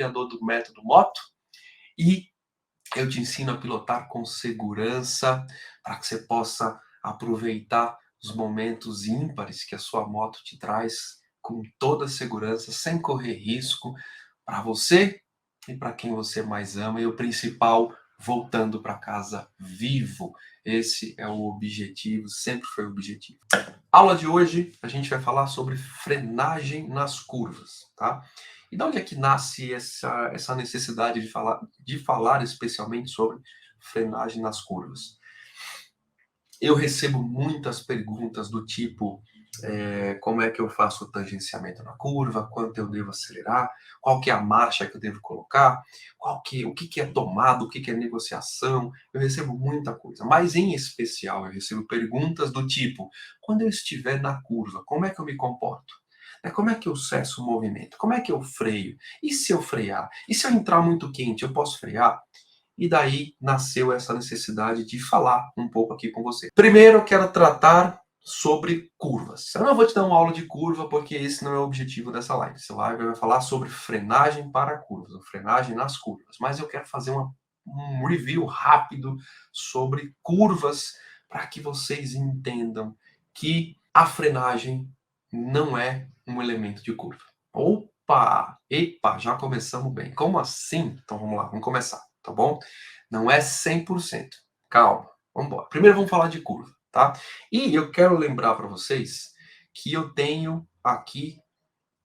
criador do método Moto, e eu te ensino a pilotar com segurança para que você possa aproveitar os momentos ímpares que a sua moto te traz com toda a segurança, sem correr risco para você e para quem você mais ama. E o principal, voltando para casa vivo. Esse é o objetivo, sempre foi o objetivo. Aula de hoje, a gente vai falar sobre frenagem nas curvas, tá? E de onde é que nasce essa necessidade de falar especialmente sobre frenagem nas curvas? Eu recebo muitas perguntas do tipo, como é que eu faço o tangenciamento na curva, quanto eu devo acelerar, qual que é a marcha que eu devo colocar, o que é tomada, o que é negociação. Eu recebo muita coisa, mas em especial eu recebo perguntas do tipo, quando eu estiver na curva, como é que eu me comporto? Como é que eu cesso o movimento? Como é que eu freio? E se eu frear? E se eu entrar muito quente, eu posso frear? E daí nasceu essa necessidade de falar um pouco aqui com você. Primeiro, eu quero tratar sobre curvas. Eu não vou te dar uma aula de curva, porque esse não é o objetivo dessa live. Essa live vai falar sobre frenagem para curvas, ou frenagem nas curvas. Mas eu quero fazer um review rápido sobre curvas, para que vocês entendam que a frenagem não é um elemento de curva. Opa! Epa, já começamos bem. Como assim? Então vamos lá, vamos começar, tá bom? Não é 100%. Calma, vamos embora. Primeiro vamos falar de curva, tá? E eu quero lembrar para vocês que eu tenho aqui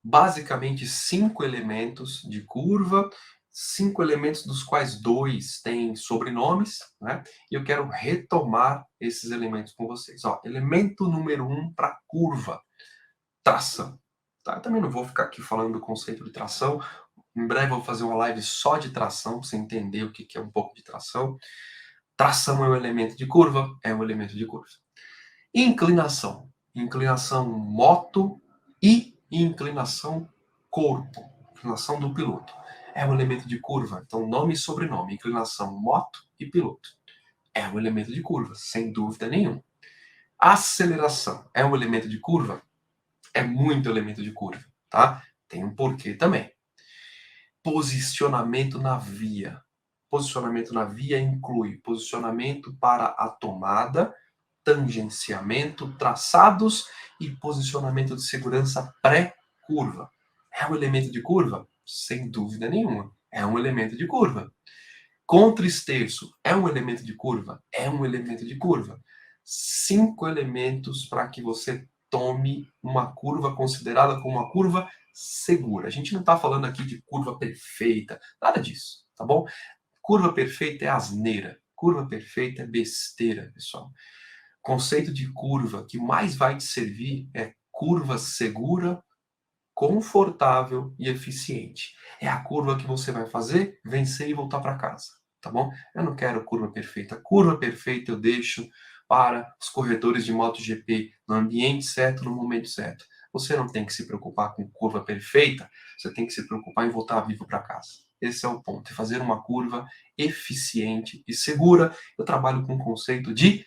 basicamente 5 elementos de curva, 5 elementos dos quais 2 têm sobrenomes, né? E eu quero retomar esses elementos com vocês. Ó, elemento número 1 para curva, tração. Tá? Eu também não vou ficar aqui falando do conceito de tração. Em breve eu vou fazer uma live só de tração, para você entender o que é um pouco de tração. Tração é um elemento de curva? É um elemento de curva. Inclinação. Inclinação moto e inclinação corpo. Inclinação do piloto. É um elemento de curva. Então, nome e sobrenome. Inclinação moto e piloto. É um elemento de curva, sem dúvida nenhuma. Aceleração. É um elemento de curva? É muito elemento de curva, tá? Tem um porquê também. Posicionamento na via. Posicionamento na via inclui posicionamento para a tomada, tangenciamento, traçados e posicionamento de segurança pré-curva. É um elemento de curva? Sem dúvida nenhuma. É um elemento de curva. Contra-esterço é um elemento de curva? É um elemento de curva. 5 elementos para que você tome uma curva considerada como uma curva segura. A gente não está falando aqui de curva perfeita, nada disso, tá bom? Curva perfeita é asneira, curva perfeita é besteira, pessoal. Conceito de curva que mais vai te servir é curva segura, confortável e eficiente. É a curva que você vai fazer, vencer e voltar para casa, tá bom? Eu não quero curva perfeita. Curva perfeita eu deixo para os corredores de MotoGP no ambiente certo, no momento certo. Você não tem que se preocupar com curva perfeita, você tem que se preocupar em voltar vivo para casa. Esse é o ponto, é fazer uma curva eficiente e segura. Eu trabalho com o conceito de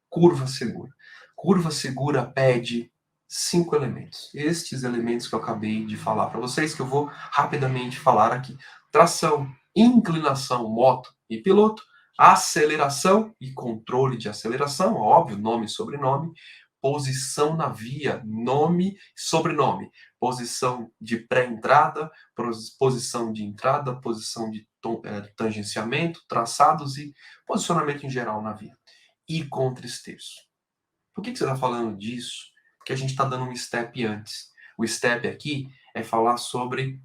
curva segura. Curva segura pede 5 elementos. Estes elementos que eu acabei de falar para vocês, que eu vou rapidamente falar aqui. Tração, inclinação, moto e piloto, aceleração e controle de aceleração, óbvio, nome e sobrenome, posição na via, nome e sobrenome, posição de pré-entrada, posição de entrada, posição de tangenciamento, traçados e posicionamento em geral na via. E contra-esterço. Por que você está falando disso? Porque a gente está dando um step antes. O step aqui é falar sobre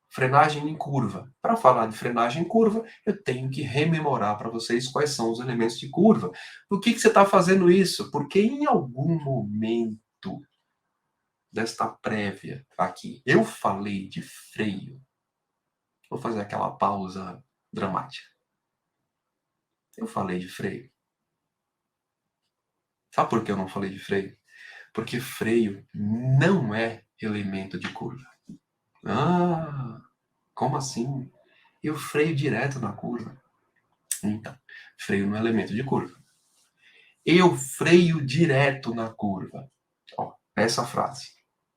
frenagem em curva. Para falar de frenagem em curva, eu tenho que rememorar para vocês quais são os elementos de curva. Por que você está fazendo isso? Porque em algum momento desta prévia aqui, eu falei de freio. Vou fazer aquela pausa dramática. Eu falei de freio. Sabe por que eu não falei de freio? Porque freio não é elemento de curva. Ah, como assim? Eu freio direto na curva. Então, freio não é elemento de curva. Eu freio direto na curva. Ó, essa frase.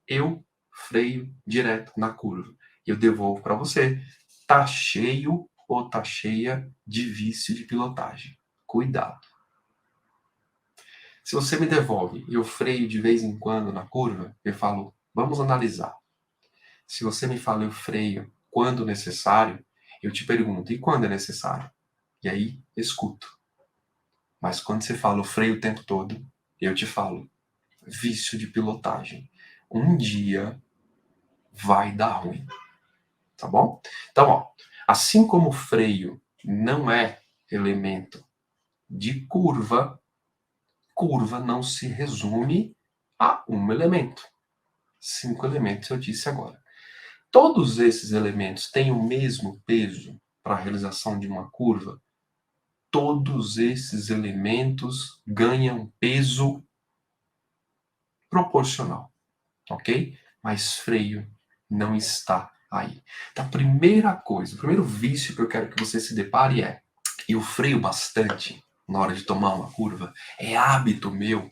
Eu freio direto na curva. Eu devolvo para você. tá cheio ou tá cheia de vício de pilotagem. Cuidado. Se você me devolve e eu freio de vez em quando na curva, eu falo, vamos analisar. Se você me fala eu freio quando necessário, eu te pergunto, e quando é necessário? E aí, escuto. Mas quando você fala eu freio o tempo todo, eu te falo, vício de pilotagem. Um dia vai dar ruim, tá bom? Então, ó, assim como o freio não é elemento de curva, curva não se resume a um elemento. 5 elementos eu disse agora. Todos esses elementos têm o mesmo peso para a realização de uma curva? Todos esses elementos ganham peso proporcional, ok? Mas freio não está aí. Então, a primeira coisa, o primeiro vício que eu quero que você se depare é: eu freio bastante na hora de tomar uma curva? É hábito meu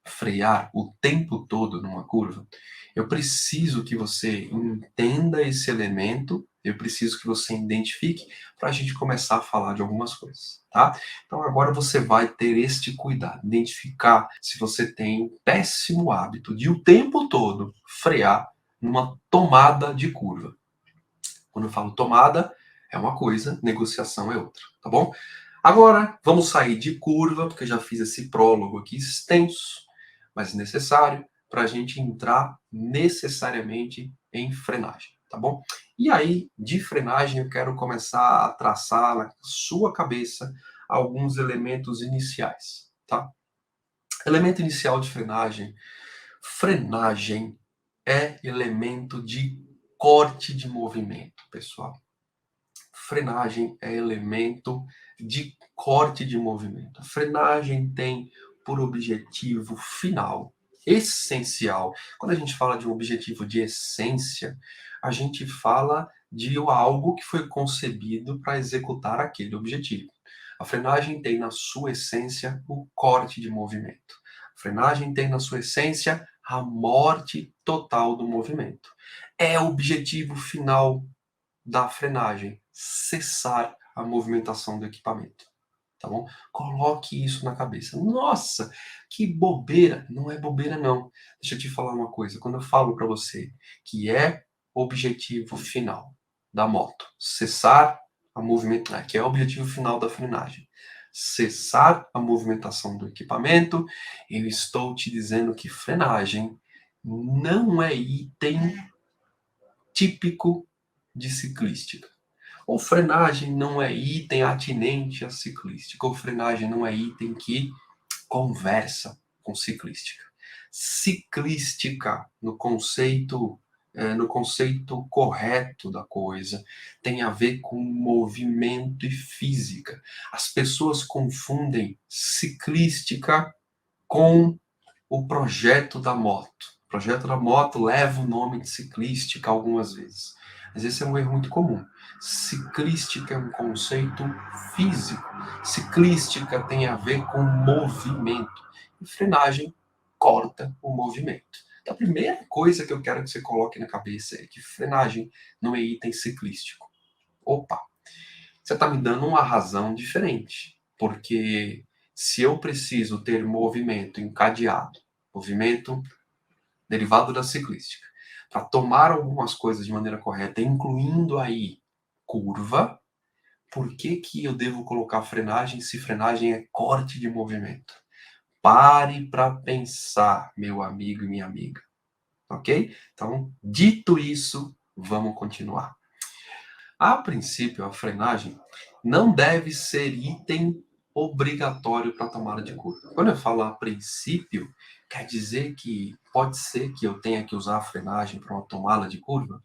frear o tempo todo numa curva? Eu preciso que você entenda esse elemento, eu preciso que você identifique para a gente começar a falar de algumas coisas, tá? Então agora você vai ter este cuidado, identificar se você tem um péssimo hábito de o tempo todo frear numa tomada de curva. Quando eu falo tomada, é uma coisa, negociação é outra, tá bom? Agora, vamos sair de curva, porque eu já fiz esse prólogo aqui extenso, mas necessário, para a gente entrar necessariamente em frenagem, tá bom? E aí, de frenagem, eu quero começar a traçar na sua cabeça alguns elementos iniciais, tá? Elemento inicial de frenagem. Frenagem é elemento de corte de movimento, pessoal. Frenagem é elemento de corte de movimento. A frenagem tem por objetivo final, essencial. Quando a gente fala de um objetivo de essência, a gente fala de algo que foi concebido para executar aquele objetivo. A frenagem tem na sua essência o corte de movimento. A frenagem tem na sua essência a morte total do movimento. É o objetivo final da frenagem, cessar a movimentação do equipamento, tá bom? Coloque isso na cabeça. Nossa, que bobeira! Não é bobeira não. Deixa eu te falar uma coisa. Quando eu falo para você que é objetivo final da moto, cessar a movimentação, que é o objetivo final da frenagem, cessar a movimentação do equipamento, eu estou te dizendo que frenagem não é item típico de ciclística. Ou frenagem não é item atinente à ciclística, ou frenagem não é item que conversa com ciclística. Ciclística, no conceito correto da coisa, tem a ver com movimento e física. As pessoas confundem ciclística com o projeto da moto. O projeto da moto leva o nome de ciclística algumas vezes, mas esse é um erro muito comum. Ciclística é um conceito físico. Ciclística tem a ver com movimento. E frenagem corta o movimento. Então, a primeira coisa que eu quero que você coloque na cabeça é que frenagem não é item ciclístico. Opa, você está me dando uma razão diferente, porque se eu preciso ter movimento encadeado, movimento derivado da ciclística, para tomar algumas coisas de maneira correta, incluindo aí curva, por que que eu devo colocar frenagem se frenagem é corte de movimento? Pare para pensar, meu amigo e minha amiga, ok? Então, dito isso, vamos continuar. A princípio, a frenagem não deve ser item obrigatório para a tomada de curva. Quando eu falo a princípio, quer dizer que pode ser que eu tenha que usar a frenagem para uma tomada de curva?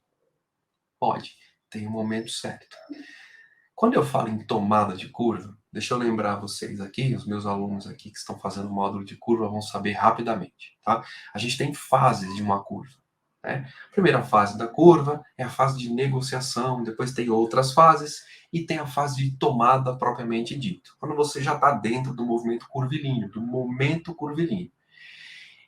Pode, tem um momento certo. Quando eu falo em tomada de curva, deixa eu lembrar vocês aqui, os meus alunos aqui que estão fazendo módulo de curva vão saber rapidamente, tá? A gente tem fases de uma curva, né? A primeira fase da curva é a fase de negociação, depois tem outras fases e tem a fase de tomada propriamente dito, quando você já está dentro do movimento curvilíneo, do momento curvilíneo.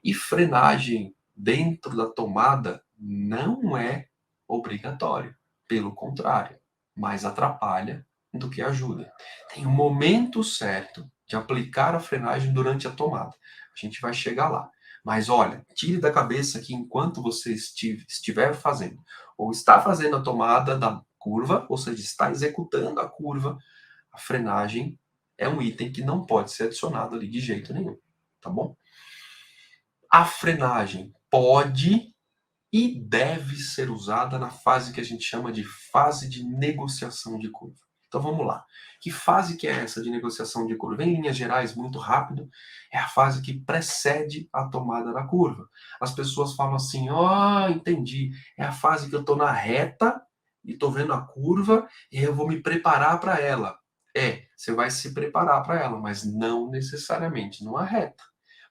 E frenagem dentro da tomada não é obrigatório, pelo contrário. mais atrapalha do que ajuda. Tem um momento certo de aplicar a frenagem durante a tomada. A gente vai chegar lá. Mas olha, tire da cabeça que enquanto você estiver fazendo, ou está fazendo a tomada da curva, ou seja, está executando a curva, a frenagem é um item que não pode ser adicionado ali de jeito nenhum, tá bom? A frenagem pode e deve ser usada na fase que a gente chama de fase de negociação de curva. Então vamos lá. Que fase que é essa de negociação de curva? Em linhas gerais, muito rápido, é a fase que precede a tomada da curva. As pessoas falam assim: "Ó, entendi. É a fase que eu estou na reta e estou vendo a curva e eu vou me preparar para ela". É, você vai se preparar para ela, mas não necessariamente numa reta.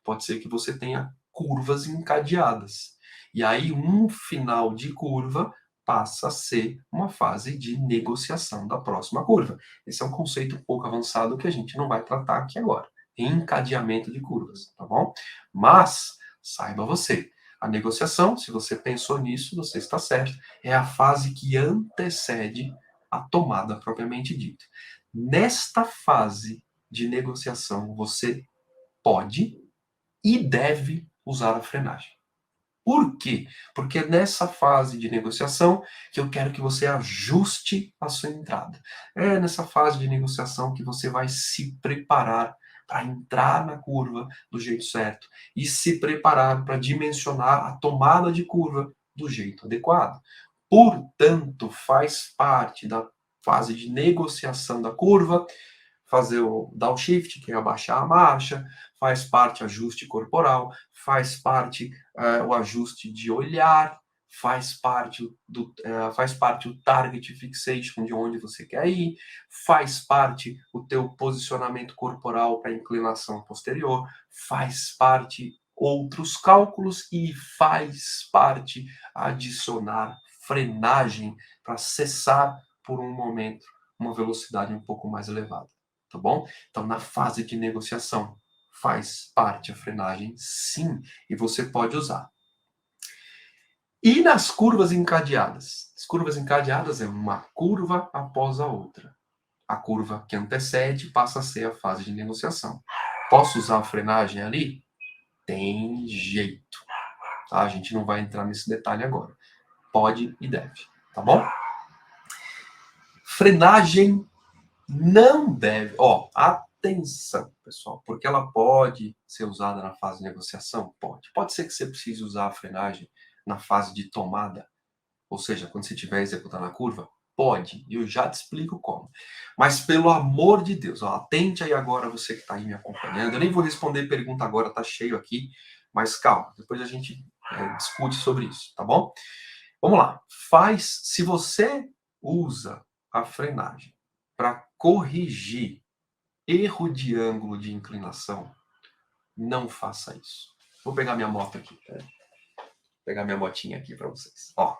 Pode ser que você tenha curvas encadeadas. E aí, um final de curva passa a ser uma fase de negociação da próxima curva. Esse é um conceito um pouco avançado que a gente não vai tratar aqui agora. Encadeamento de curvas, tá bom? Mas, saiba você, a negociação, se você pensou nisso, você está certo, é a fase que antecede a tomada propriamente dita. Nesta fase de negociação, você pode e deve usar a frenagem. Por quê? Porque é nessa fase de negociação que eu quero que você ajuste a sua entrada. É nessa fase de negociação que você vai se preparar para entrar na curva do jeito certo e se preparar para dimensionar a tomada de curva do jeito adequado. Portanto, faz parte da fase de negociação da curva fazer o downshift, que é abaixar a marcha, faz parte ajuste corporal, faz parte o ajuste de olhar, faz parte o target fixation de onde você quer ir, faz parte o teu posicionamento corporal para inclinação posterior, faz parte outros cálculos e faz parte adicionar frenagem para cessar por um momento uma velocidade um pouco mais elevada, tá bom? Então, na fase de negociação, faz parte a frenagem, sim, e você pode usar. E nas curvas encadeadas? As curvas encadeadas é uma curva após a outra. A curva que antecede passa a ser a fase de negociação. Posso usar a frenagem ali? Tem jeito. Tá? A gente não vai entrar nesse detalhe agora. Pode e deve, tá bom? Frenagem não deve. Ó, atenção, pessoal, porque ela pode ser usada na fase de negociação? Pode. Pode ser que você precise usar a frenagem na fase de tomada, ou seja, quando você estiver executando a curva? Pode, e eu já te explico como. Mas pelo amor de Deus, ó, atente aí agora, você que está aí me acompanhando. Eu nem vou responder pergunta agora, tá cheio aqui, mas calma, depois a gente discute sobre isso, tá bom? Vamos lá. Se você usa a frenagem para corrigir erro de ângulo de inclinação, não faça isso. Vou pegar minha moto aqui, tá? Vou pegar minha motinha aqui para vocês. Ó,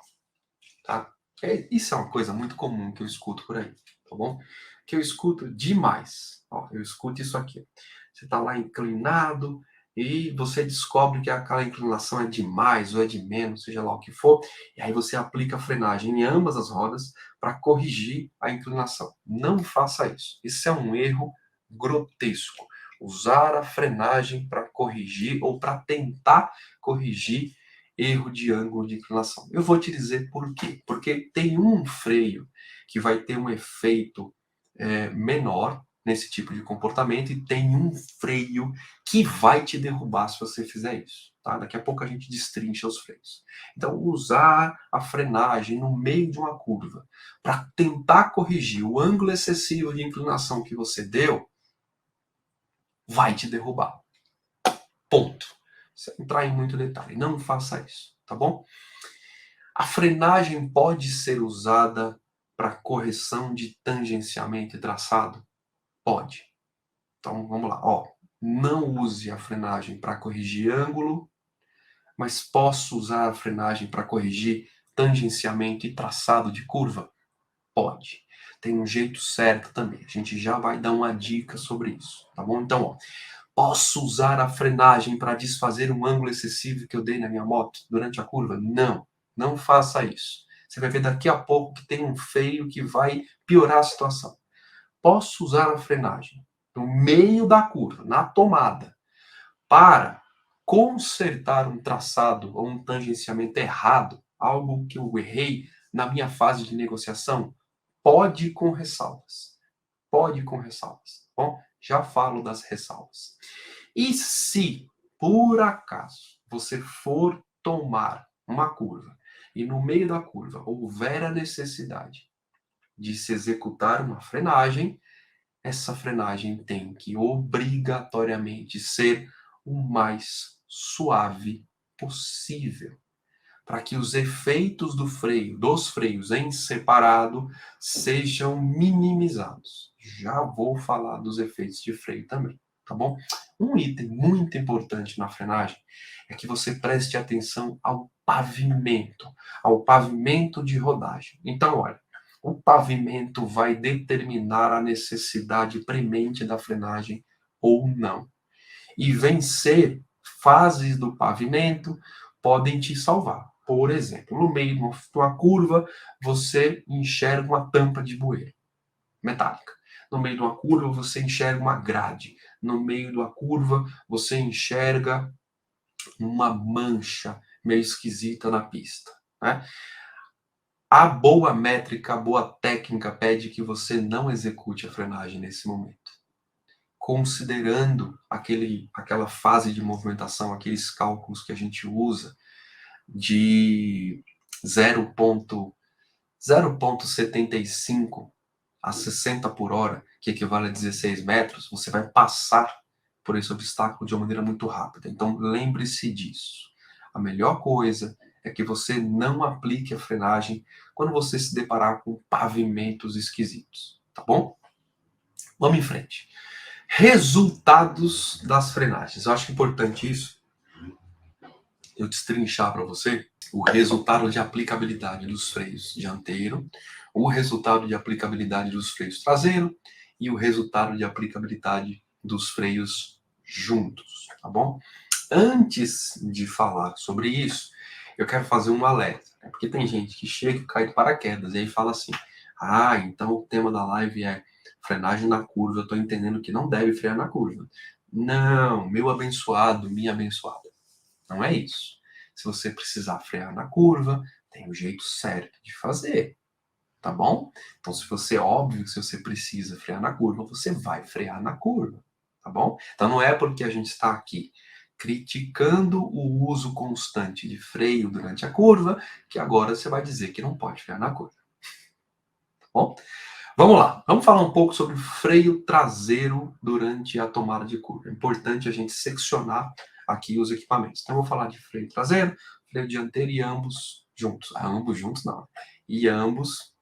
tá? Isso é uma coisa muito comum que eu escuto por aí, tá bom? Que eu escuto demais. Ó, eu escuto isso aqui. Você tá lá inclinado e você descobre que aquela inclinação é de mais ou é de menos, seja lá o que for, e aí você aplica a frenagem em ambas as rodas para corrigir a inclinação. Não faça isso. Isso é um erro grotesco. Usar a frenagem para corrigir ou para tentar corrigir erro de ângulo de inclinação. Eu vou te dizer por quê. Porque tem um freio que vai ter um efeito menor nesse tipo de comportamento e tem um freio que vai te derrubar se você fizer isso. Tá? Daqui a pouco a gente destrincha os freios. Então, usar a frenagem no meio de uma curva para tentar corrigir o ângulo excessivo de inclinação que você deu vai te derrubar. Ponto. Sem entrar em muito detalhe. Não faça isso, tá bom? A frenagem pode ser usada para correção de tangenciamento e traçado? Pode. Então vamos lá. Ó, não use a frenagem para corrigir ângulo, mas posso usar a frenagem para corrigir tangenciamento e traçado de curva? Pode. Tem um jeito certo também. A gente já vai dar uma dica sobre isso, tá bom? Então, ó, posso usar a frenagem para desfazer um ângulo excessivo que eu dei na minha moto durante a curva? Não, não faça isso. Você vai ver daqui a pouco que tem um freio que vai piorar a situação. Posso usar a frenagem no meio da curva, na tomada, para consertar um traçado ou um tangenciamento errado, algo que eu errei na minha fase de negociação? Pode com ressalvas. Pode com ressalvas. Bom, já falo das ressalvas. E se, por acaso, você for tomar uma curva e no meio da curva houver a necessidade de se executar uma frenagem, essa frenagem tem que obrigatoriamente ser o mais suave possível, para que os efeitos dos freios em separado, sejam minimizados. Já vou falar dos efeitos de freio também, tá bom? Um item muito importante na frenagem é que você preste atenção ao pavimento de rodagem. Então, olha, o pavimento vai determinar a necessidade premente da frenagem ou não. E vencer fases do pavimento podem te salvar. Por exemplo, no meio de uma curva, você enxerga uma tampa de bueiro metálica. No meio de uma curva, você enxerga uma grade. No meio de uma curva, você enxerga uma mancha meio esquisita na pista, né? A boa métrica, a boa técnica pede que você não execute a frenagem nesse momento, considerando aquela fase de movimentação, aqueles cálculos que a gente usa de 0,75 a 60 por hora, que equivale a 16 metros, você vai passar por esse obstáculo de uma maneira muito rápida. Então, lembre-se disso. A melhor coisa é que você não aplique a frenagem quando você se deparar com pavimentos esquisitos, tá bom? Vamos em frente. Resultados das frenagens. Eu acho importante isso, eu destrinchar para você o resultado de aplicabilidade dos freios dianteiro, o resultado de aplicabilidade dos freios traseiro e o resultado de aplicabilidade dos freios juntos, tá bom? Antes de falar sobre isso, eu quero fazer um alerta, né? Porque tem gente que chega e cai de paraquedas e aí fala assim: ah, então o tema da live é frenagem na curva, eu estou entendendo que não deve frear na curva. Não, meu abençoado, minha abençoada, não é isso. Se você precisar frear na curva, tem um jeito certo de fazer, tá bom? Então, se você, óbvio que se você precisa frear na curva, você vai frear na curva, tá bom? Então, não é porque a gente está aqui criticando o uso constante de freio durante a curva que agora você vai dizer que não pode frear na curva, tá bom? Vamos lá, vamos falar um pouco sobre freio traseiro durante a tomada de curva. É importante a gente seccionar aqui os equipamentos. Então, eu vou falar de freio traseiro, freio dianteiro e ambos juntos. Ah, ambos juntos não. E ambos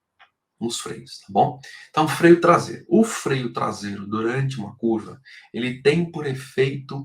nos freios, tá bom? Então, freio traseiro. O freio traseiro durante uma curva, ele tem por efeito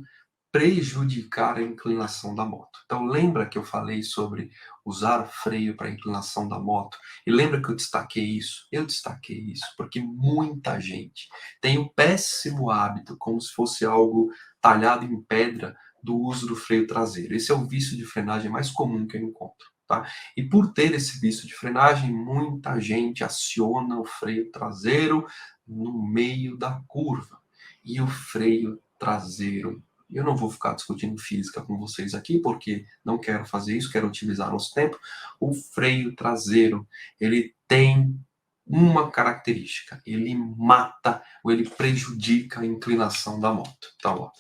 prejudicar a inclinação da moto. Então, lembra que eu falei sobre usar freio para a inclinação da moto? E lembra que eu destaquei isso? Eu destaquei isso porque muita gente tem o péssimo hábito, como se fosse algo talhado em pedra, do uso do freio traseiro. Esse é o vício de frenagem mais comum que eu encontro, tá? E por ter esse vício de frenagem, muita gente aciona o freio traseiro no meio da curva. E o freio traseiro, eu não vou ficar discutindo física com vocês aqui, porque não quero fazer isso, quero otimizar nosso tempo. O freio traseiro, ele tem uma característica: ele mata ou ele prejudica a inclinação da moto. Então, ó,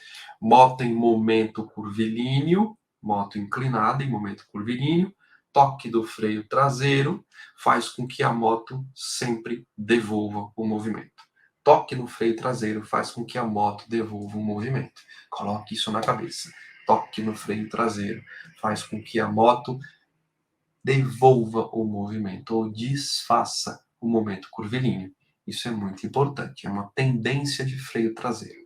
moto em momento curvilíneo, moto inclinada em momento curvilíneo, toque do freio traseiro faz com que a moto sempre devolva o movimento. Toque no freio traseiro faz com que a moto devolva o movimento. Coloque isso na cabeça. Toque no freio traseiro faz com que a moto devolva o movimento ou desfaça o momento curvilíneo. Isso é muito importante, é uma tendência de freio traseiro.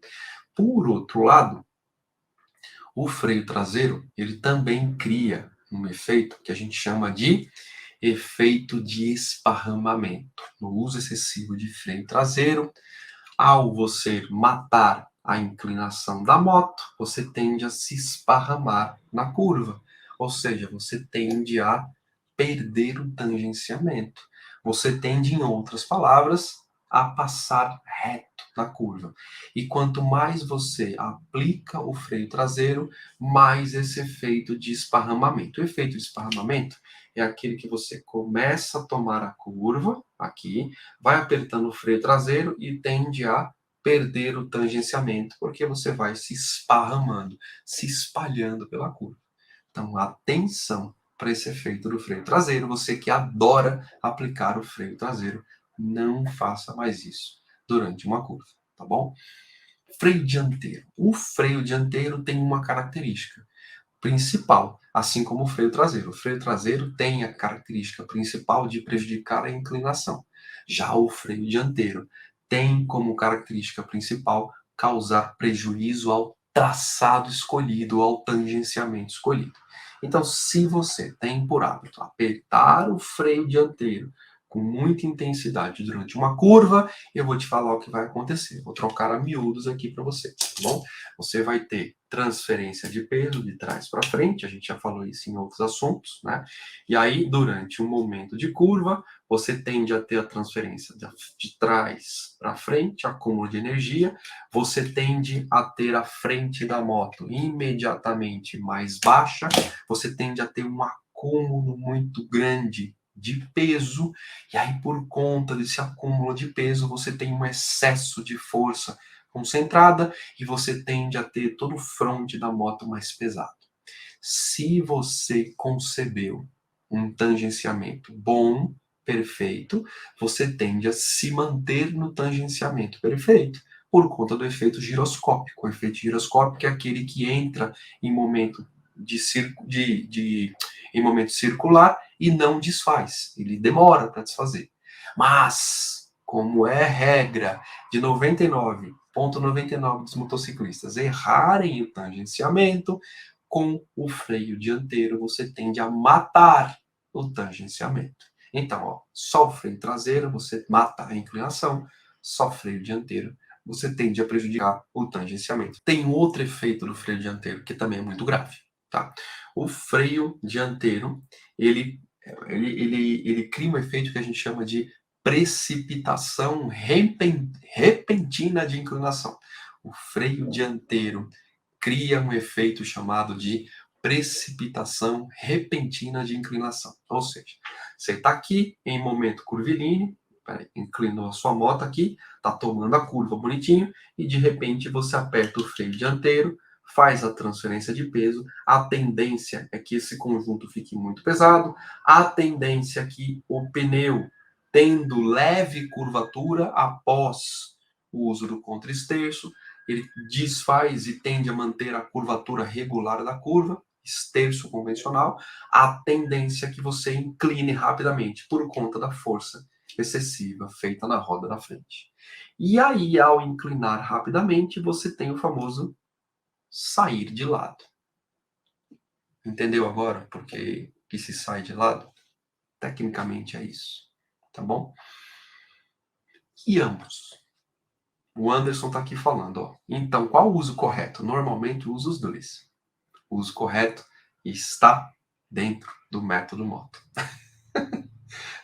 Por outro lado, o freio traseiro, ele também cria um efeito que a gente chama de efeito de esparramamento. No uso excessivo de freio traseiro, ao você matar a inclinação da moto, você tende a se esparramar na curva. Ou seja, você tende a perder o tangenciamento. você tende, em outras palavras, a passar reto na curva. E quanto mais você aplica o freio traseiro, mais esse efeito de esparramamento. O efeito de esparramamento é aquele que você começa a tomar a curva, aqui, vai apertando o freio traseiro e tende a perder o tangenciamento, porque você vai se esparramando, se espalhando pela curva. Então, atenção para esse efeito do freio traseiro. Você que adora aplicar o freio traseiro, não faça mais isso durante uma curva, tá bom? Freio dianteiro. O freio dianteiro tem uma característica principal, assim como o freio traseiro. O freio traseiro tem a característica principal de prejudicar a inclinação. Já o freio dianteiro tem como característica principal causar prejuízo ao traçado escolhido, ao tangenciamento escolhido. Então, se você tem por hábito apertar o freio dianteiro com muita intensidade durante uma curva, eu vou te falar o que vai acontecer. Vou trocar a miúdos aqui para você, tá bom? Você vai ter transferência de peso de trás para frente, a gente já falou isso em outros assuntos, né? E aí, durante um momento de curva, você tende a ter a transferência de trás para frente, acúmulo de energia, você tende a ter a frente da moto imediatamente mais baixa, você tende a ter um acúmulo muito grande de peso, e aí por conta desse acúmulo de peso, você tem um excesso de força concentrada e você tende a ter todo o fronte da moto mais pesado. Se você concebeu um tangenciamento bom, perfeito, você tende a se manter no tangenciamento perfeito, por conta do efeito giroscópico. O efeito giroscópico é aquele que entra em momento em momento circular e não desfaz. Ele demora para desfazer. Mas, como é regra de 99,99% dos motociclistas errarem o tangenciamento, com o freio dianteiro você tende a matar o tangenciamento. Então, ó, só o freio traseiro você mata a inclinação, só o freio dianteiro você tende a prejudicar o tangenciamento. Tem outro efeito do freio dianteiro que também é muito grave, tá? O freio dianteiro, ele cria um efeito que a gente chama de precipitação repentina de inclinação. O freio dianteiro cria um efeito chamado de precipitação repentina de inclinação. Ou seja, você está aqui em momento curvilíneo, inclinou a sua moto aqui, está tomando a curva bonitinho, e de repente você aperta o freio dianteiro, faz a transferência de peso, a tendência é que esse conjunto fique muito pesado, a tendência é que o pneu, tendo leve curvatura após o uso do contra-esterço, ele desfaz e tende a manter a curvatura regular da curva, esterço convencional, a tendência é que você incline rapidamente por conta da força excessiva feita na roda da frente. E aí, ao inclinar rapidamente, você tem o famoso sair de lado. Entendeu agora por que se sai de lado? Tecnicamente é isso, tá bom? E ambos. O Anderson está aqui falando, ó. Então, qual o uso correto? Normalmente uso os dois. O uso correto está dentro do método Moto.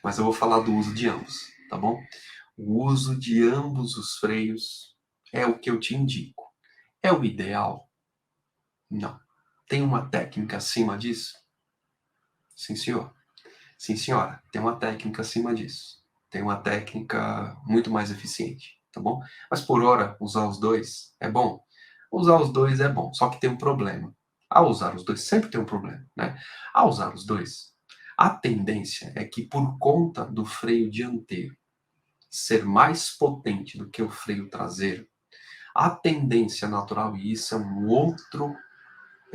Mas eu vou falar do uso de ambos, tá bom? O uso de ambos os freios é o que eu te indico. É o ideal? Não. Tem uma técnica acima disso? Sim, senhor. Sim, senhora. Tem uma técnica acima disso. Tem uma técnica muito mais eficiente, tá bom? Mas por hora, usar os dois é bom? Usar os dois é bom, só que tem um problema. Ao usar os dois, sempre tem um problema, né? Ao usar os dois, a tendência é que por conta do freio dianteiro ser mais potente do que o freio traseiro, a tendência natural, e isso é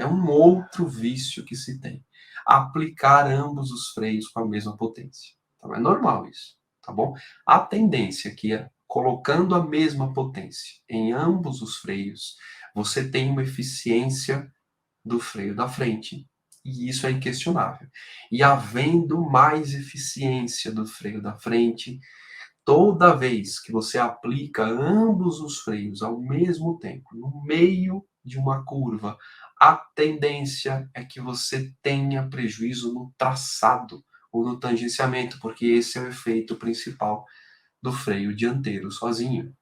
um outro vício que se tem, aplicar ambos os freios com a mesma potência. Então é normal isso, tá bom? A tendência que é colocando a mesma potência em ambos os freios, você tem uma eficiência do freio da frente, e isso é inquestionável. E havendo mais eficiência do freio da frente, toda vez que você aplica ambos os freios ao mesmo tempo, no meio de uma curva, a tendência é que você tenha prejuízo no traçado ou no tangenciamento, porque esse é o efeito principal do freio dianteiro sozinho.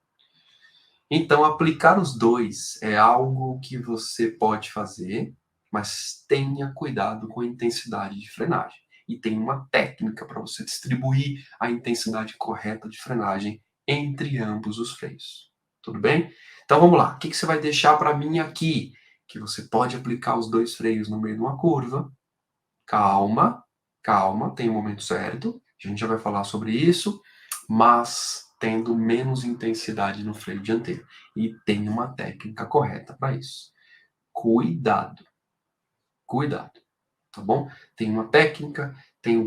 Então, aplicar os dois é algo que você pode fazer, mas tenha cuidado com a intensidade de frenagem. E tem uma técnica para você distribuir a intensidade correta de frenagem entre ambos os freios. Tudo bem? Então vamos lá. O que você vai deixar para mim aqui? Que você pode aplicar os dois freios no meio de uma curva. Calma, calma, tem um momento certo. A gente já vai falar sobre isso, mas tendo menos intensidade no freio dianteiro. E tem uma técnica correta para isso. Cuidado, cuidado, tá bom? Tem uma técnica, tem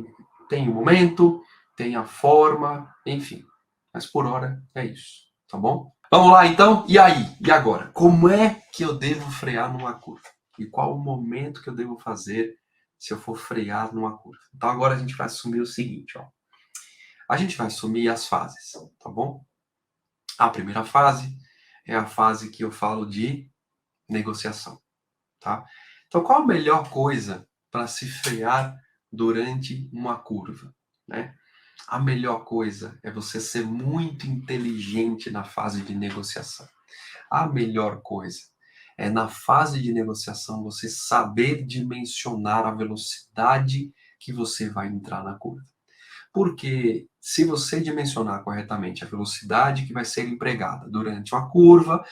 um momento, tem a forma, enfim. Mas por hora é isso, tá bom? Vamos lá então? E aí? E agora? Como é que eu devo frear numa curva? E qual o momento que eu devo fazer se eu for frear numa curva? Então agora a gente vai assumir o seguinte, ó. A gente vai assumir as fases, tá bom? A primeira fase é a fase que eu falo de negociação, tá? Então qual a melhor coisa para se frear durante uma curva, né? A melhor coisa é você ser muito inteligente na fase de negociação. A melhor coisa é, na fase de negociação, você saber dimensionar a velocidade que você vai entrar na curva. Porque se você dimensionar corretamente a velocidade que vai ser empregada durante uma curva,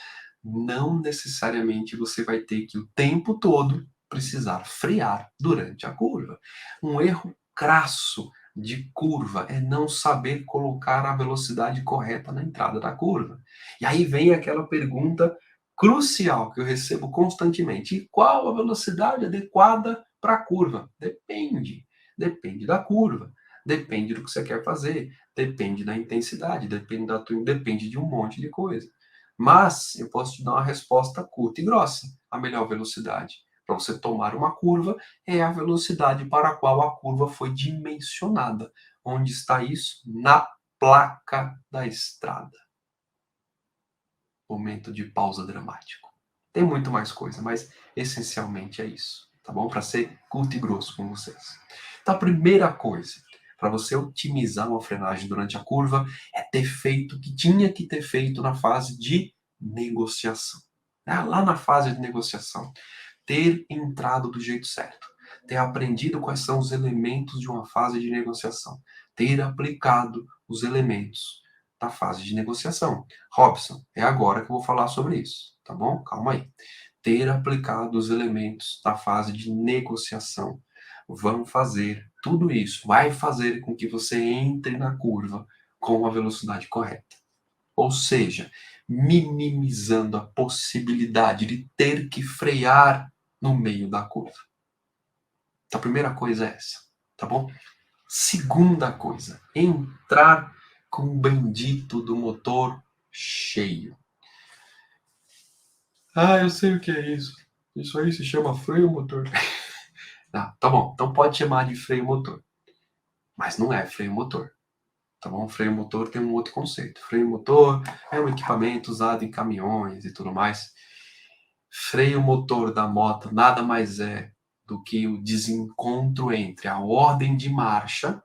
não necessariamente você vai ter que o tempo todo precisar frear durante a curva. Um erro crasso de curva é não saber colocar a velocidade correta na entrada da curva. E aí vem aquela pergunta crucial que eu recebo constantemente: e qual a velocidade adequada para a curva? Depende. Depende da curva. Depende do que você quer fazer, depende da intensidade, depende de um monte de coisa. Mas eu posso te dar uma resposta curta e grossa. A melhor velocidade para você tomar uma curva é a velocidade para a qual a curva foi dimensionada. Onde está isso? Na placa da estrada. Momento de pausa dramático. Tem muito mais coisa, mas essencialmente é isso, tá bom? Para ser curto e grosso com vocês. Então, a primeira coisa para você otimizar uma frenagem durante a curva é ter feito o que tinha que ter feito na fase de negociação. Lá na fase de negociação, ter entrado do jeito certo, ter aprendido quais são os elementos de uma fase de negociação, ter aplicado os elementos da fase de negociação. Robson, é agora que eu vou falar sobre isso, tá bom? Calma aí. Ter aplicado os elementos da fase de negociação vão fazer tudo isso, vai fazer com que você entre na curva com a velocidade correta. Ou seja, minimizando a possibilidade de ter que frear no meio da curva. Então, a primeira coisa é essa, tá bom? Segunda coisa, entrar com o bendito do motor cheio. Ah, eu sei o que é isso. Isso aí se chama freio motor. Tá bom, então pode chamar de freio motor. Mas não é freio motor. Tá bom? Freio motor tem um outro conceito. Freio motor é um equipamento usado em caminhões e tudo mais. Freio motor da moto nada mais é do que o desencontro entre a ordem de marcha,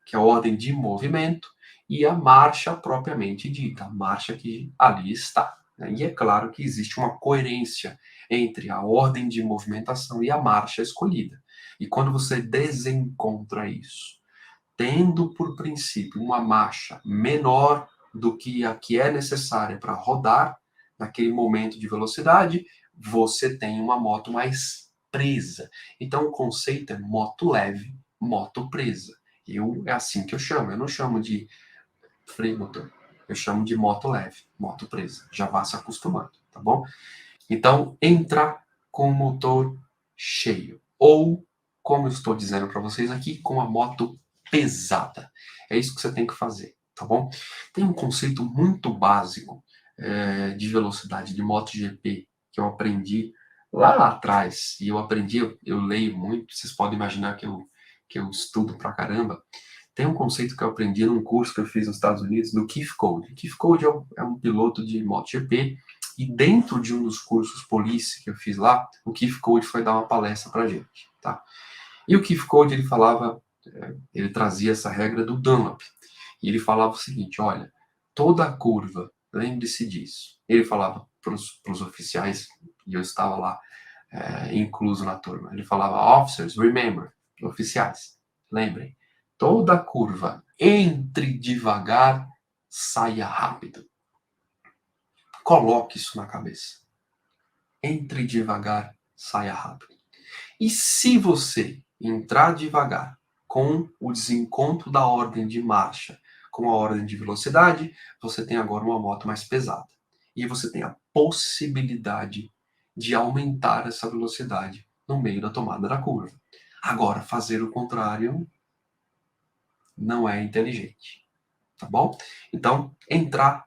que é a ordem de movimento, e a marcha propriamente dita, a marcha que ali está. E é claro que existe uma coerência entre a ordem de movimentação e a marcha escolhida. E quando você desencontra isso, tendo por princípio uma marcha menor do que a que é necessária para rodar naquele momento de velocidade, você tem uma moto mais presa. Então o conceito é moto leve, moto presa. É assim que eu chamo. Eu não chamo de freio motor. Eu chamo de moto leve, moto presa. Já vá se acostumando, tá bom? Então, entrar com o motor cheio. Ou, como eu estou dizendo para vocês aqui, com a moto pesada. É isso que você tem que fazer, tá bom? Tem um conceito muito básico de velocidade de MotoGP que eu aprendi lá atrás. E eu leio muito, vocês podem imaginar que eu estudo pra caramba. Tem um conceito que eu aprendi num curso que eu fiz nos Estados Unidos, do Keith Code. Keith Code é um piloto de MotoGP, e dentro de um dos cursos Police que eu fiz lá, o Keith Code foi dar uma palestra pra gente, tá? E o Keith Code, ele falava, ele trazia essa regra do Dunlop. E ele falava o seguinte, olha, toda curva, lembre-se disso. Ele falava para os oficiais, e eu estava lá, incluso na turma. Ele falava, officers, remember, oficiais, lembrem, toda curva, entre devagar, saia rápido. Coloque isso na cabeça. Entre devagar, saia rápido. E se você entrar devagar com o desencontro da ordem de marcha, com a ordem de velocidade, você tem agora uma moto mais pesada. E você tem a possibilidade de aumentar essa velocidade no meio da tomada da curva. Agora, fazer o contrário não é inteligente, tá bom? Então, entrar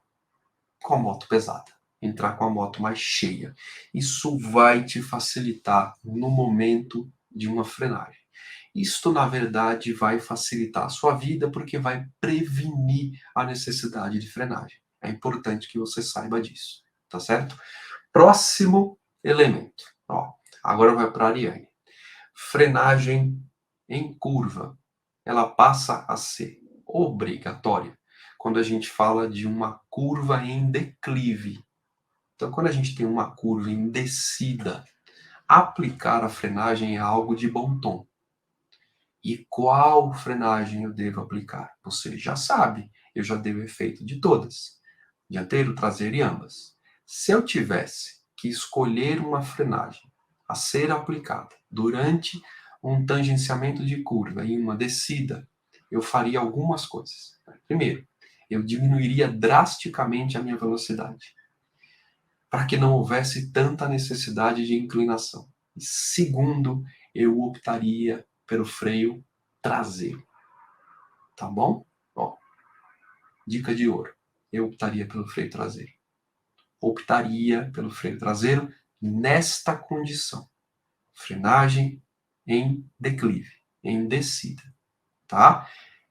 com a moto pesada, entrar com a moto mais cheia. Isso vai te facilitar no momento de uma frenagem. Isto, na verdade, vai facilitar a sua vida porque vai prevenir a necessidade de frenagem. É importante que você saiba disso, tá certo? Próximo elemento. Ó, agora vai para a Ariane. Frenagem em curva. Ela passa a ser obrigatória quando a gente fala de uma curva em declive. Então, quando a gente tem uma curva em descida, aplicar a frenagem é algo de bom tom. E qual frenagem eu devo aplicar? Você já sabe, eu já dei o efeito de todas, dianteiro, traseiro e ambas. Se eu tivesse que escolher uma frenagem a ser aplicada durante um tangenciamento de curva em uma descida, eu faria algumas coisas. Primeiro, eu diminuiria drasticamente a minha velocidade, para que não houvesse tanta necessidade de inclinação. E segundo, eu optaria pelo freio traseiro. Tá bom? Ó, dica de ouro. Eu optaria pelo freio traseiro. Optaria pelo freio traseiro nesta condição. Frenagem em declive, em descida, tá?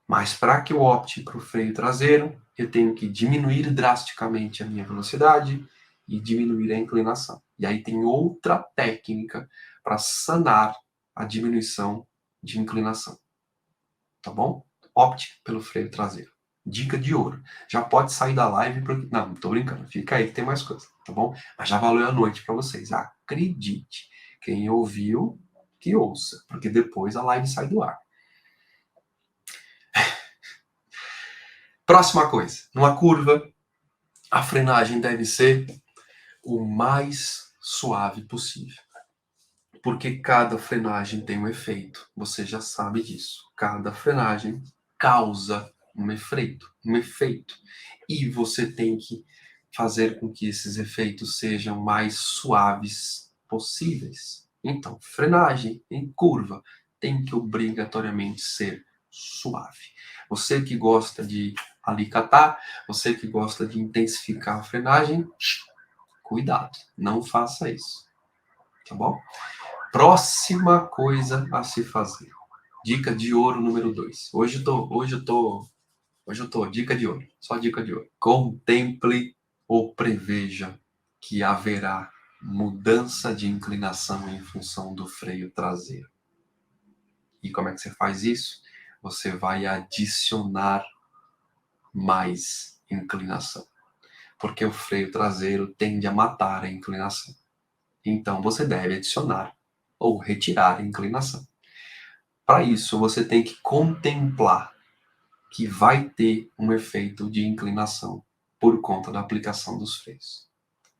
Mas para que eu opte para o freio traseiro, eu tenho que diminuir drasticamente a minha velocidade e diminuir a inclinação. E aí tem outra técnica para sanar a diminuição de inclinação. Tá bom? Opte pelo freio traseiro. Dica de ouro. Já pode sair da live porque... Não, tô brincando. Fica aí que tem mais coisa, tá bom? Mas já valeu a noite para vocês. Acredite. Quem ouviu, que ouça. Porque depois a live sai do ar. Próxima coisa. Numa curva, a frenagem deve ser o mais suave possível. Porque cada frenagem tem um efeito. Você já sabe disso. Cada frenagem causa um efeito. E você tem que fazer com que esses efeitos sejam mais suaves possíveis. Então, frenagem em curva tem que obrigatoriamente ser suave. Você que gosta de alicatar, você que gosta de intensificar a frenagem, cuidado, não faça isso. Tá bom? Próxima coisa a se fazer. Dica de ouro número 2. Hoje eu tô, dica de ouro, só dica de ouro. Contemple ou preveja que haverá mudança de inclinação em função do freio traseiro. E como é que você faz isso? Você vai adicionar mais inclinação. Porque o freio traseiro tende a matar a inclinação. Então você deve adicionar ou retirar a inclinação. Para isso, você tem que contemplar que vai ter um efeito de inclinação por conta da aplicação dos freios.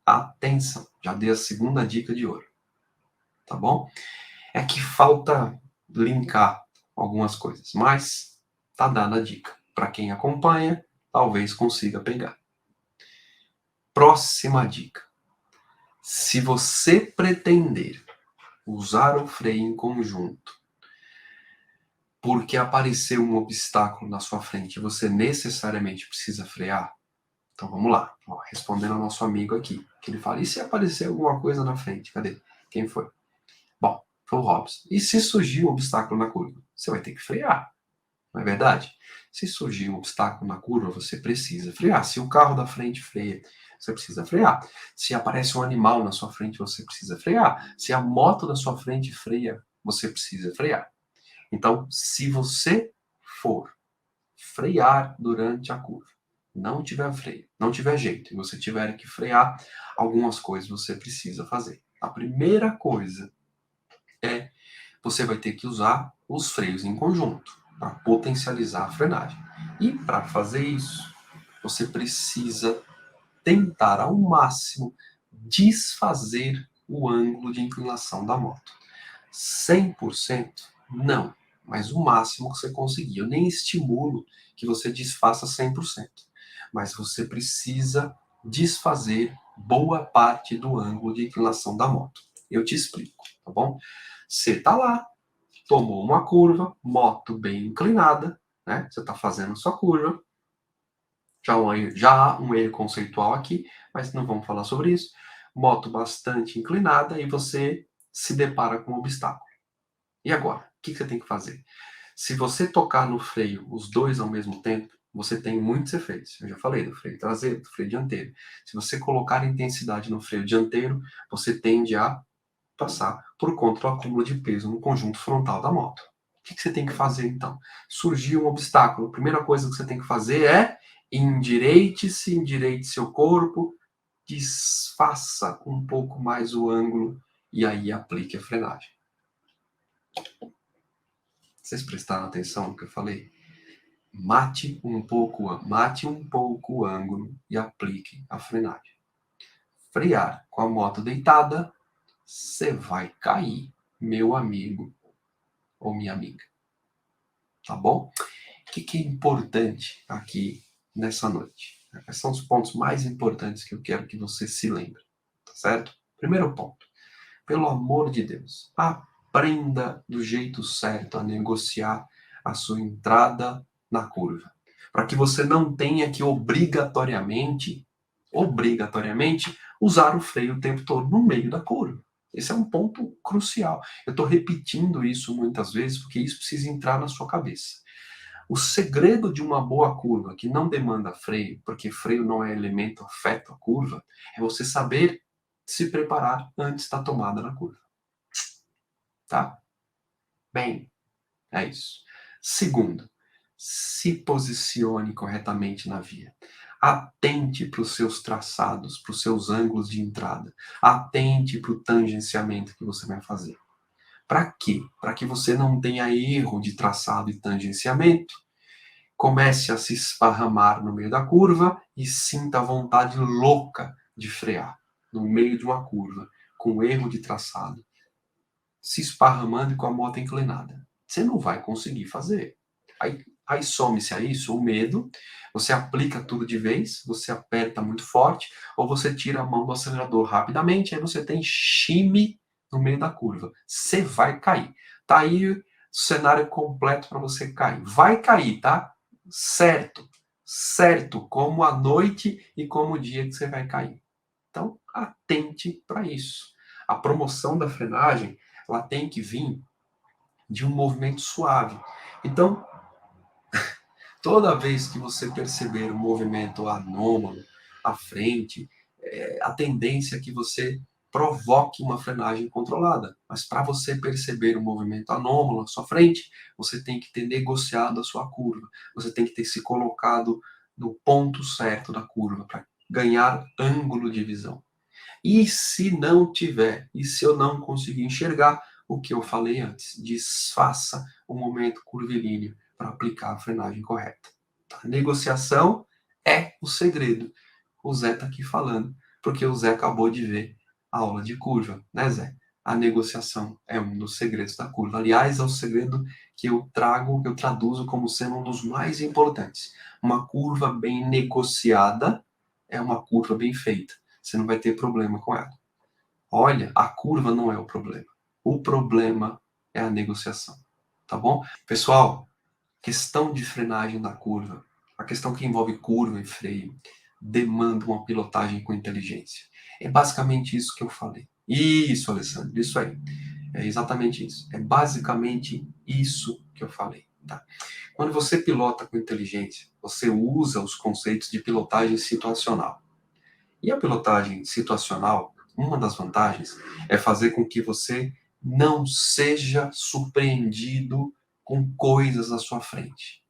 Atenção, já dei a segunda dica de ouro, tá bom? É que falta linkar algumas coisas, mas tá dada a dica. Para quem acompanha, talvez consiga pegar. Próxima dica. Se você pretender usar o freio em conjunto porque apareceu um obstáculo na sua frente e você necessariamente precisa frear, então vamos lá, ó, respondendo ao nosso amigo aqui, que ele fala, e se aparecer alguma coisa na frente? Cadê? Quem foi? Bom, foi o Robson. E se surgir um obstáculo na curva? Você vai ter que frear, não é verdade? Se surgir um obstáculo na curva, você precisa frear. Se o carro da frente freia, você precisa frear. Se aparece um animal na sua frente, você precisa frear. Se a moto na sua frente freia, você precisa frear. Então, se você for frear durante a curva, não tiver freio, não tiver jeito, e você tiver que frear, algumas coisas você precisa fazer. A primeira coisa é você vai ter que usar os freios em conjunto para potencializar a frenagem. E para fazer isso, você precisa tentar ao máximo desfazer o ângulo de inclinação da moto. 100% não, mas o máximo que você conseguir. Eu nem estimulo que você desfaça 100%, mas você precisa desfazer boa parte do ângulo de inclinação da moto. Eu te explico, tá bom? Você está lá, tomou uma curva, moto bem inclinada, né? Você está fazendo sua curva. Já há um erro conceitual aqui, mas não vamos falar sobre isso. Moto bastante inclinada e você se depara com um obstáculo. E agora? O que você tem que fazer? Se você tocar no freio os dois ao mesmo tempo, você tem muitos efeitos. Eu já falei do freio traseiro, do freio dianteiro. Se você colocar intensidade no freio dianteiro, você tende a passar por conta do acúmulo de peso no conjunto frontal da moto. O que você tem que fazer então? Surgiu um obstáculo. A primeira coisa que você tem que fazer é endireite seu corpo, desfaça um pouco mais o ângulo e aí aplique a frenagem. Vocês prestaram atenção no que eu falei? Mate um pouco o ângulo e aplique a frenagem. Frear com a moto deitada, você vai cair, meu amigo ou minha amiga. Tá bom? O que é importante aqui nessa noite? Esses são os pontos mais importantes que eu quero que você se lembre. Tá certo? Primeiro ponto. Pelo amor de Deus, aprenda do jeito certo a negociar a sua entrada na curva. Para que você não tenha que obrigatoriamente, usar o freio o tempo todo no meio da curva. Esse é um ponto crucial. Eu estou repetindo isso muitas vezes porque isso precisa entrar na sua cabeça. O segredo de uma boa curva que não demanda freio, porque freio não é elemento afeto à curva, é você saber se preparar antes da tomada na curva. Tá? Bem, é isso. Segundo, se posicione corretamente na via. Atente para os seus traçados, para os seus ângulos de entrada. Atente para o tangenciamento que você vai fazer. Para quê? Para que você não tenha erro de traçado e tangenciamento. Comece a se esparramar no meio da curva e sinta a vontade louca de frear no meio de uma curva, com erro de traçado, se esparramando e com a moto inclinada. Você não vai conseguir fazer. Aí some-se a isso o medo, você aplica tudo de vez, você aperta muito forte, ou você tira a mão do acelerador rapidamente, aí você tem chime no meio da curva. Você vai cair. Tá aí o cenário completo para você cair. Vai cair, tá? Certo. Certo, como a noite e como o dia que você vai cair. Então, atente para isso. A promoção da frenagem, ela tem que vir de um movimento suave. Então, toda vez que você perceber um movimento anômalo à frente, a tendência é que você provoque uma frenagem controlada. Mas para você perceber um movimento anômalo à sua frente, você tem que ter negociado a sua curva. Você tem que ter se colocado no ponto certo da curva para ganhar ângulo de visão. E se não tiver, e se eu não conseguir enxergar o que eu falei antes, desfaça o momento curvilíneo para aplicar a frenagem correta. A negociação é o segredo. O Zé está aqui falando, porque o Zé acabou de ver a aula de curva, né, Zé? A negociação é um dos segredos da curva. Aliás, é o segredo que eu traduzo como sendo um dos mais importantes. Uma curva bem negociada é uma curva bem feita. Você não vai ter problema com ela. Olha, a curva não é o problema. O problema é a negociação. Tá bom? Pessoal, questão de frenagem da curva, a questão que envolve curva e freio, demanda uma pilotagem com inteligência. É basicamente isso que eu falei. Isso, Alessandro, isso aí. É exatamente isso. É basicamente isso que eu falei. Tá? Quando você pilota com inteligência, você usa os conceitos de pilotagem situacional. E a pilotagem situacional, uma das vantagens é fazer com que você não seja surpreendido com coisas à sua frente.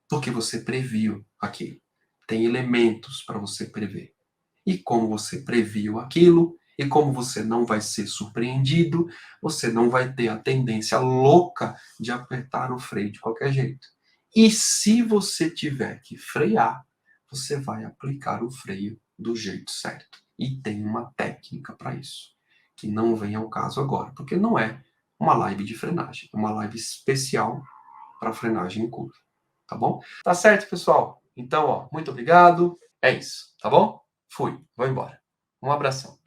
Porque você previu aquilo. Tem elementos para você prever. E como você previu aquilo, e como você não vai ser surpreendido, você não vai ter a tendência louca de apertar o freio de qualquer jeito. E se você tiver que frear, você vai aplicar o freio do jeito certo. E tem uma técnica para isso, que não vem ao caso agora, porque não é uma live de frenagem, é uma live especial para frenagem em curva, tá bom? Tá certo, pessoal? Então, ó, muito obrigado. É isso, tá bom? Fui, vou embora. Um abração.